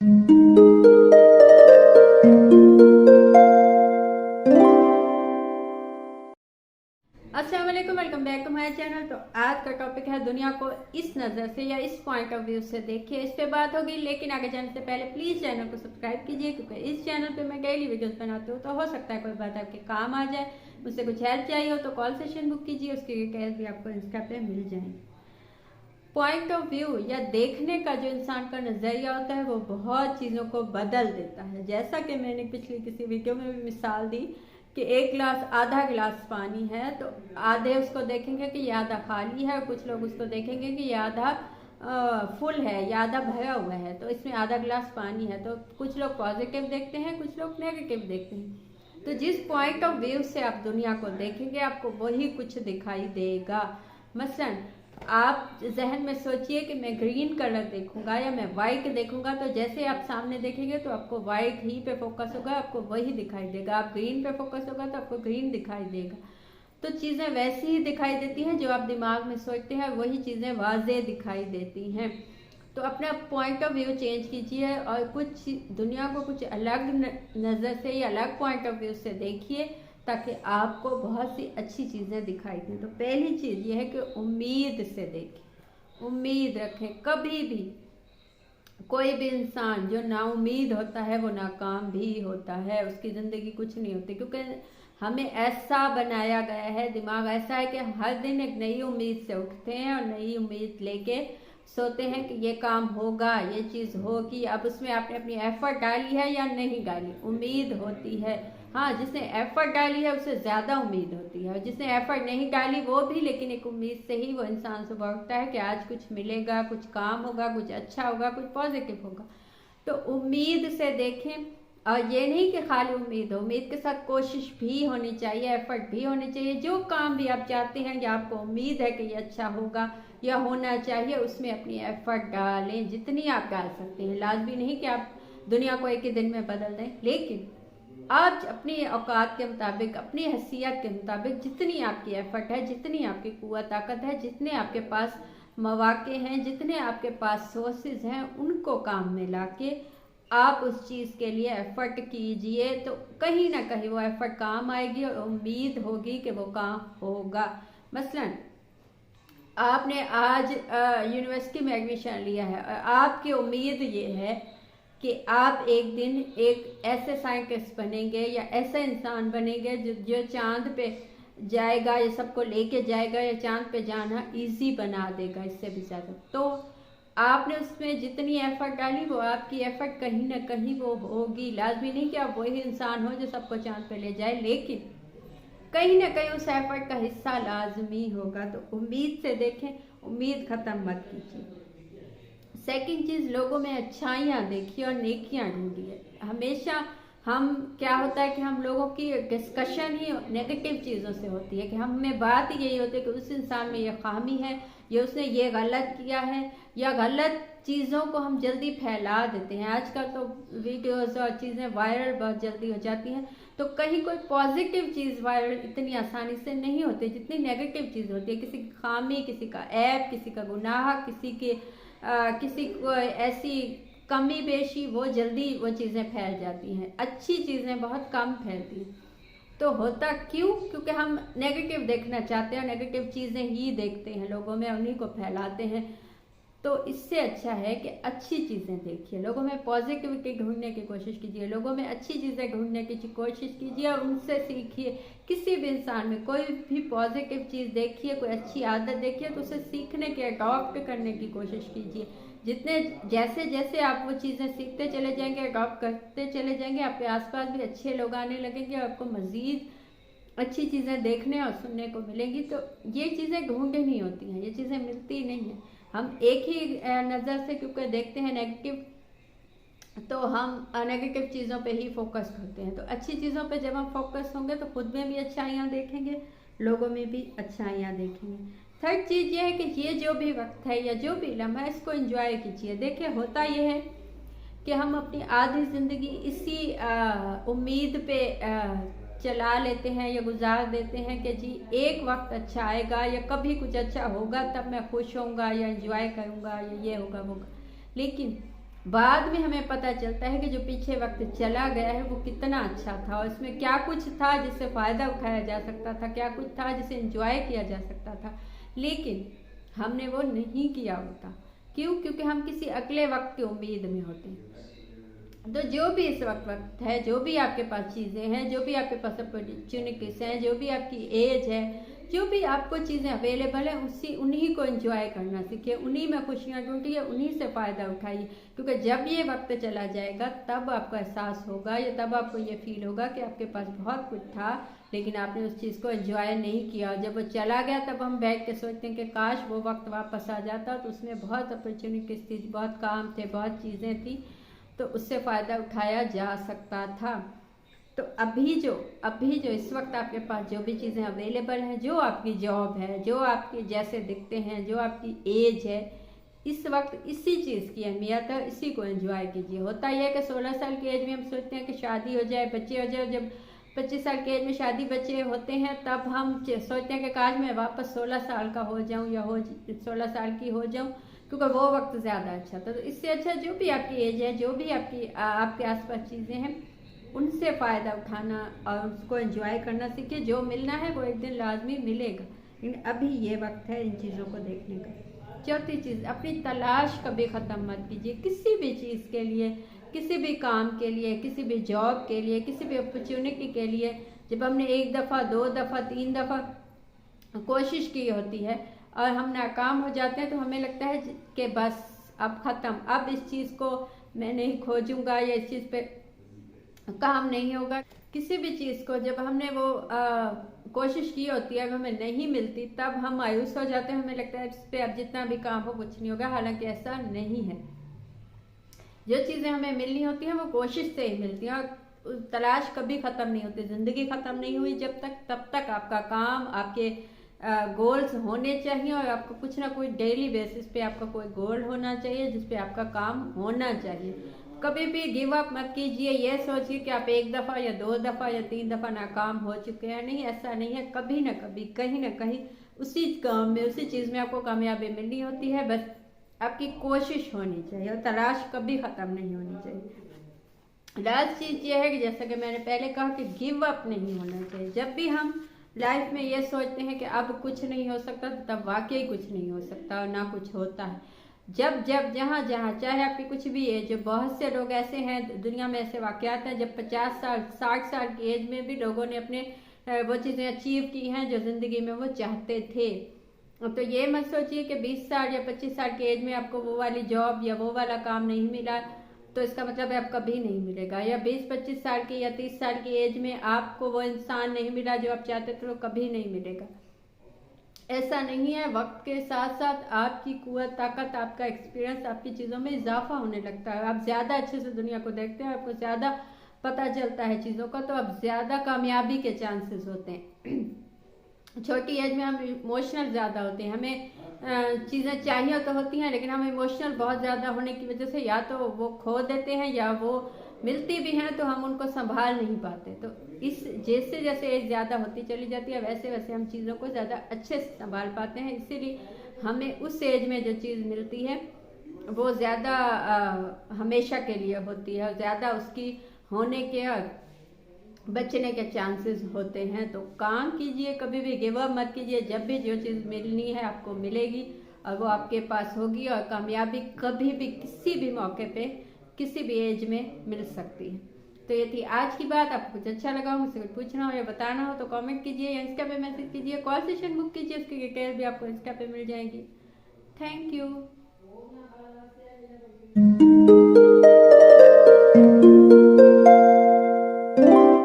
अस्सलाम वालेकुम, welcome back to my channel. तो आज का टॉपिक है दुनिया को इस नज़र से या इस पॉइंट ऑफ व्यू से देखिए, इस पे बात होगी। लेकिन आगे जाने से पहले प्लीज़ चैनल को सब्सक्राइब कीजिए, क्योंकि इस चैनल पे मैं डेली वीडियोस बनाती हूँ। तो हो सकता है कोई बात आपके काम आ जाए, मुझसे कुछ हेल्प चाहिए हो तो कॉल सेशन बुक कीजिए, उसकी डिटेल्स भी आपको इंस्टा पे मिल जाएंगे। पॉइंट ऑफ व्यू या देखने का जो इंसान का नज़रिया होता है वो बहुत चीज़ों को बदल देता है। जैसा कि मैंने पिछली किसी वीडियो में भी मिसाल दी कि एक गिलास, आधा गिलास पानी है तो आधे उसको देखेंगे कि ये आधा खाली है, और कुछ लोग उसको देखेंगे कि ये आधा फुल है या आधा भरा हुआ है, तो इसमें आधा गिलास पानी है। तो कुछ लोग पॉजिटिव देखते हैं, कुछ लोग नेगेटिव देखते हैं। तो जिस पॉइंट ऑफ व्यू से आप दुनिया को देखेंगे आपको वही कुछ दिखाई देगा। मसलन आप जहन में सोचिए कि मैं ग्रीन कलर देखूंगा या मैं वाइट देखूंगा, तो जैसे आप सामने देखेंगे तो आपको वाइट ही पे फोकस होगा, आपको वही दिखाई देगा। आप ग्रीन पे फोकस होगा तो आपको ग्रीन दिखाई देगा। तो चीज़ें वैसी ही दिखाई देती हैं, जो आप दिमाग में सोचते हैं वही चीज़ें वाज़ेह दिखाई देती हैं। तो अपना पॉइंट ऑफ व्यू चेंज कीजिए और कुछ दुनिया को कुछ अलग नज़र से या अलग पॉइंट ऑफ व्यू से देखिए, ताकि आपको बहुत सी अच्छी चीज़ें दिखाई दें। तो पहली चीज़ ये है कि उम्मीद से देखें, उम्मीद रखें। कभी भी कोई भी इंसान जो नाउम्मीद होता है वो नाकाम भी होता है, उसकी ज़िंदगी कुछ नहीं होती, क्योंकि हमें ऐसा बनाया गया है, दिमाग ऐसा है कि हर दिन एक नई उम्मीद से उठते हैं और नई उम्मीद लेके सोते हैं कि ये काम होगा, ये चीज़ होगी। अब उसमें आपने अपनी एफर्ट डाली है या नहीं डाली, उम्मीद होती है। हाँ, जिसने एफर्ट डाली है उससे ज़्यादा उम्मीद होती है, और जिसने एफर्ट नहीं डाली वो भी लेकिन एक उम्मीद से ही वो इंसान सुबह उठता है कि आज कुछ मिलेगा, कुछ काम होगा, कुछ अच्छा होगा, कुछ पॉजिटिव होगा। तो उम्मीद से देखें, और ये नहीं कि खाली उम्मीद हो, उम्मीद के साथ कोशिश भी होनी चाहिए, एफर्ट भी होनी चाहिए। जो काम भी आप चाहते हैं या आपको उम्मीद है कि ये अच्छा होगा या होना चाहिए, उसमें अपनी एफर्ट डालें जितनी आप डाल सकते हैं। लाजमी नहीं कि आप दुनिया को एक ही दिन में बदल दें, लेकिन आप अपनी औकात के मुताबिक, अपनी हैसियत के मुताबिक जितनी आपकी एफर्ट है, जितनी आपकी कुव्वत ताकत है, जितने आपके पास मौके हैं, जितने आपके पास सोर्सेज हैं, उनको काम में लाके आप उस चीज़ के लिए एफर्ट कीजिए। तो कहीं ना कहीं वो एफर्ट काम आएगी और उम्मीद होगी कि वो काम होगा। मसलन आपने आज यूनिवर्सिटी में एडमिशन लिया है और आपकी उम्मीद ये है कि आप एक दिन एक ऐसे साइंटिस्ट बनेंगे या ऐसे इंसान बनेंगे जो चांद पे जाएगा या सबको लेके जाएगा, या चांद पे जाना इजी बना देगा इससे भी ज़्यादा। तो आपने उसमें जितनी एफर्ट डाली वो आपकी एफर्ट कहीं ना कहीं वो होगी। लाजमी नहीं कि आप वही इंसान हो जो सबको चांद पे ले जाए, लेकिन कहीं ना कहीं उस एफर्ट का हिस्सा लाजमी होगा। तो उम्मीद से देखें, उम्मीद ख़त्म मत कीजिए। सेकंड चीज़, लोगों में अच्छाइयाँ देखिए और नेकियाँ ढूंढिए। हमेशा हम क्या होता है कि हम लोगों की डिस्कशन ही नेगेटिव चीज़ों से होती है, कि हमें बात ही यही होती है कि उस इंसान में ये खामी है, या उसने ये गलत किया है, या गलत चीज़ों को हम जल्दी फैला देते हैं। आजकल तो वीडियोस और चीज़ें वायरल बहुत जल्दी हो जाती हैं, तो कहीं कोई पॉजिटिव चीज़ वायरल इतनी आसानी से नहीं होती जितनी नेगेटिव चीज़ होती है। किसी की खामी, किसी का ऐब, किसी का गुनाह, किसी को ऐसी कमी पेशी, वो जल्दी वो चीज़ें फैल जाती हैं। अच्छी चीज़ें बहुत कम फैलती हैं। तो होता क्यों? क्योंकि हम नेगेटिव देखना चाहते हैं, नेगेटिव चीज़ें ही देखते हैं लोगों में, उन्हीं को फैलाते हैं। तो इससे अच्छा है कि अच्छी चीज़ें देखिए, लोगों में पॉजिटिविटी ढूंढने की कोशिश कीजिए, लोगों में अच्छी चीज़ें ढूंढने की कोशिश कीजिए और उनसे सीखिए। किसी भी इंसान में कोई भी पॉजिटिव चीज़ देखिए, कोई अच्छी आदत देखिए, तो उसे सीखने के, अडॉप्ट करने की कोशिश कीजिए। जितने जैसे जैसे आप वो चीज़ें सीखते चले जाएंगे, अडॉप्ट करते चले जाएंगे, आपके आसपास भी अच्छे लोग आने लगेंगे और आपको मज़ीद अच्छी चीज़ें देखने और सुनने को मिलेंगी। तो ये चीज़ें ढूंढनी होती हैं, ये चीज़ें मिलती नहीं हैं। हम एक ही नज़र से क्योंकि देखते हैं नेगेटिव, तो हम नेगेटिव चीज़ों पे ही फोकस करते हैं। तो अच्छी चीज़ों पे जब हम फोकस होंगे तो खुद में भी अच्छाइयाँ देखेंगे, लोगों में भी अच्छाइयाँ देखेंगे। थर्ड चीज़ ये है कि ये जो भी वक्त है या जो भी लम्हा है, इसको एंजॉय कीजिए। देखिए, होता ये है कि हम अपनी आधी ज़िंदगी इसी उम्मीद पे चला लेते हैं या गुजार देते हैं कि जी एक वक्त अच्छा आएगा या कभी कुछ अच्छा होगा तब मैं खुश होऊंगा या एंजॉय करूंगा या ये होगा वो होगा। लेकिन बाद में हमें पता चलता है कि जो पीछे वक्त चला गया है वो कितना अच्छा था और इसमें क्या कुछ था जिससे फ़ायदा उठाया जा सकता था, क्या कुछ था जिसे एंजॉय किया जा सकता था, लेकिन हमने वो नहीं किया होता। क्यों? क्योंकि हम किसी अगले वक्त की उम्मीद में होते हैं। तो जो भी इस वक्त है, जो भी आपके पास चीज़ें हैं, जो भी आपके पास अपॉर्चुनिटीज हैं, जो भी आपकी एज है, जो भी आपको चीज़ें अवेलेबल है, उन्हीं को एंजॉय करना सीखिए, उन्हीं में खुशियाँ ढूंढिए, उन्हीं से फ़ायदा उठाइए। क्योंकि जब ये वक्त चला जाएगा तब आपको एहसास होगा या तब आपको ये फील होगा कि आपके पास बहुत कुछ था लेकिन आपने उस चीज़ को एंजॉय नहीं किया। जब वो चला गया तब हम बैठ के सोचते हैं कि काश वो वक्त वापस आ जाता, तो उसमें बहुत अपॉर्चुनिटीज थी, बहुत काम थे, बहुत चीज़ें थी, तो उससे फ़ायदा उठाया जा सकता था। तो अभी जो इस वक्त आपके पास जो भी चीज़ें अवेलेबल हैं, जो आपकी जॉब है, जो आपके जैसे दिखते हैं, जो आपकी एज है, इस वक्त इसी चीज़ की अहमियत है, इसी को एंजॉय कीजिए। होता यह है कि 16 साल की एज में हम सोचते हैं कि शादी हो जाए, बच्चे हो जाए। जब 25 साल की एज में शादी बच्चे होते हैं तब हम सोचते हैं कि काश मैं वापस 16 साल का हो जाऊं या 16 साल की हो जाऊं, क्योंकि वो वक्त ज़्यादा अच्छा था। तो इससे अच्छा जो भी आपकी एज है, जो भी आपके आसपास चीज़ें हैं, उनसे फ़ायदा उठाना और उसको एंजॉय करना सीखिए। जो मिलना है वो एक दिन लाजमी मिलेगा, लेकिन अभी ये वक्त है इन चीज़ों को देखने का। चौथी चीज़, अपनी तलाश कभी ख़त्म मत कीजिए। किसी भी चीज़ के लिए, किसी भी काम के लिए, किसी भी जॉब के लिए, किसी भी अपॉर्चुनिटी के लिए जब हमने 1 दफ़ा, 2 दफ़ा, 3 दफ़ा कोशिश की होती है और हम नाकाम हो जाते हैं तो हमें लगता है कि बस अब ख़त्म, अब इस चीज़ को मैं नहीं खोजूंगा या इस चीज़ पे काम नहीं होगा। किसी भी चीज़ को जब हमने वो कोशिश की होती है, हमें नहीं मिलती, तब हम मायूस हो जाते हैं, हमें लगता है इस पर अब जितना भी काम हो कुछ नहीं होगा। हालांकि ऐसा नहीं है। जो चीज़ें हमें मिलनी होती हैं वो कोशिश से ही मिलती हैं और तलाश कभी ख़त्म नहीं होती। ज़िंदगी ख़त्म नहीं हुई जब तक, तब तक आपका काम, आपके गोल्स होने चाहिए और आपको कुछ ना कुछ डेली बेसिस पे आपका कोई गोल होना चाहिए जिस पे आपका काम होना चाहिए। कभी भी गिव अप मत कीजिए ये सोचिए कि आप 1 दफ़ा या 2 दफ़ा या 3 दफ़ा नाकाम हो चुके हैं। नहीं, ऐसा नहीं है। कभी ना कभी, कहीं ना कहीं उसी काम में, उसी चीज़ में आपको कामयाबी मिलनी होती है। बस आपकी कोशिश होनी चाहिए और तलाश कभी ख़त्म नहीं होनी चाहिए। लास्ट चीज़ ये है कि जैसा कि मैंने पहले कहा कि गिव अप नहीं होना चाहिए। जब भी हम लाइफ में ये सोचते हैं कि अब कुछ नहीं हो सकता, तो तब वाकई कुछ नहीं हो सकता और ना कुछ होता है। जब जहाँ जहाँ चाहे आपकी कुछ भी एज, जो बहुत से लोग ऐसे हैं दुनिया में, ऐसे वाक़यात हैं जब 50 साल 60 साल की एज में भी लोगों ने अपने वो चीज़ें अचीव की हैं जो ज़िंदगी में वो चाहते थे। तो ये मत सोचिए कि 20 साल या 25 साल की एज में आपको वो वाली जॉब या वो वाला काम नहीं मिला तो इसका मतलब है अब कभी नहीं मिलेगा, या 20-25 साल की या 30 साल की एज में आपको वो इंसान नहीं मिला जो आप चाहते थे, तो कभी नहीं मिलेगा। ऐसा नहीं है। वक्त के साथ साथ आपकी कुव्वत, ताकत, आपका एक्सपीरियंस, आपकी चीज़ों में इजाफा होने लगता है। आप ज़्यादा अच्छे से दुनिया को देखते हैं, आपको ज़्यादा पता चलता है चीज़ों का, तो अब ज़्यादा कामयाबी के चांसेस होते हैं। छोटी एज में हम इमोशनल ज़्यादा होते हैं, हमें चीज़ें चाहिए तो होती हैं लेकिन हम इमोशनल बहुत ज़्यादा होने की वजह से या तो वो खो देते हैं या वो मिलती भी हैं तो हम उनको संभाल नहीं पाते। तो इस जैसे जैसे एज ज़्यादा होती चली जाती है वैसे वैसे हम चीज़ों को ज़्यादा अच्छे से संभाल पाते हैं। इसीलिए हमें उस एज में जो चीज़ मिलती है वो ज़्यादा हमेशा के लिए होती है और ज़्यादा उसकी होने के और बचने के चांसेस होते हैं। तो काम कीजिए, कभी भी गिव अप मत कीजिए। जब भी जो चीज़ मिलनी है आपको मिलेगी और वो आपके पास होगी, और कामयाबी कभी भी किसी भी मौके पे किसी भी एज में मिल सकती है। तो ये थी आज की बात। आपको कुछ अच्छा लगा हो, मुझसे कुछ पूछना हो या बताना हो तो कमेंट कीजिए या इंस्टा पे मैसेज कीजिए। कॉल सेशन बुक कीजिए, उसकी डिटेल भी आपको इंस्टा पे मिल जाएगी। Thank you.